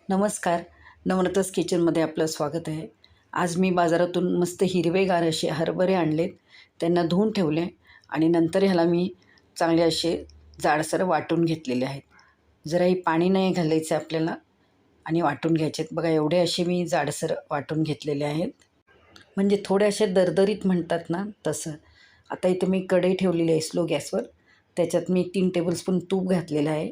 नमस्कार. नम्रताच किचनमध्ये आपलं स्वागत आहे. आज मी बाजारातून मस्त हिरवेगार असे हरभरे आणलेत. त्यांना धुवून ठेवले आणि नंतर ह्याला मी चांगले असे जाडसर वाटून घेतलेले आहेत. जराही पाणी नाही घालायचं आपल्याला आणि वाटून घ्यायचे आहेत. बघा एवढे असे मी जाडसर वाटून घेतलेले आहेत. म्हणजे थोडे असे दरदरीत म्हणतात ना तसं. आता इथे मी कढई ठेवलेली आहे स्लो गॅसवर. त्याच्यात मी 3 टेबलस्पून तूप घातलेलं आहे.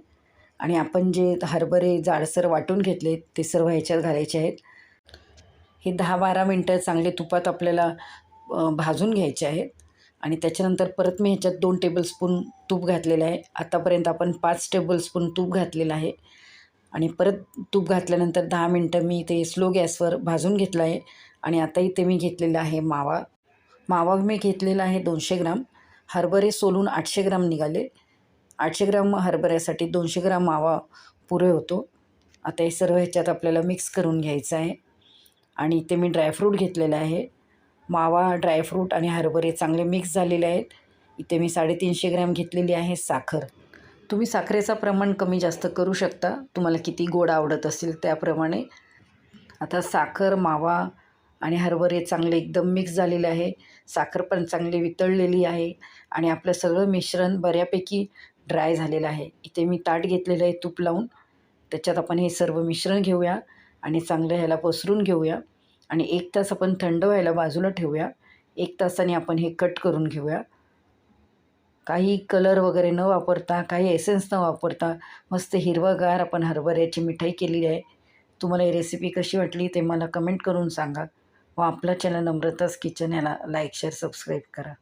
आणि आपण जे हरभरे जाडसर वाटून घेतले ते सर्व ह्याच्यात घालायचे आहेत. हे 10-12 मिनटं चांगले तुपात आपल्याला भाजून घ्यायचे आहेत. आणि त्याच्यानंतर परत मी ह्याच्यात 2 टेबलस्पून तूप घातलेलं आहे. आतापर्यंत आपण 5 टेबलस्पून तूप घातलेलं आहे. आणि परत तूप घातल्यानंतर 10 मिनटं मी ते स्लो गॅसवर भाजून घेतलं आहे. आणि आता इथे मी घेतलेला आहे मावा मी घेतलेला आहे 200 ग्राम. हरभरे सोलून 800 ग्राम निघाले. 800 ग्राम हरभऱ्यासाठी 200 ग्राम मावा पुरे होतो. आता हे सर्व ह्याच्यात आपल्याला मिक्स करून घ्यायचं आहे. आणि इथे मी ड्रायफ्रूट घेतलेलं आहे. मावा, ड्रायफ्रूट आणि हरभरे चांगले मिक्स झालेले आहेत. इथे मी 350 ग्रॅम घेतलेली आहे साखर. तुम्ही साखरेचं प्रमाण कमी जास्त करू शकता, तुम्हाला किती गोड आवडत असेल त्याप्रमाणे. आता साखर, मावा आणि हरभरे चांगले एकदम मिक्स झालेले आहे. साखर पण चांगली वितळलेली आहे आणि आपलं सगळं मिश्रण बऱ्यापैकी ड्राय झालेलं आहे. इथे मी ताट घेतलेलं आहे तूप लावून. त्याच्यात आपण हे सर्व मिश्रण घेऊया आणि चांगलं ह्याला पसरून घेऊया आणि 1 तास आपण थंड व्हायला बाजूला ठेवूया. 1 तासाने आपण हे कट करून घेऊया. काही कलर वगैरे न वापरता, काही एसेन्स न वापरता मस्त हिरवंगार आपण हरभऱ्याची मिठाई केलेली आहे. तुम्हाला ही रेसिपी कशी वाटली ते मला कमेंट करून सांगा व आपला चॅनल नम्रताज किचन याला लाईक, शेअर, सबस्क्राईब करा.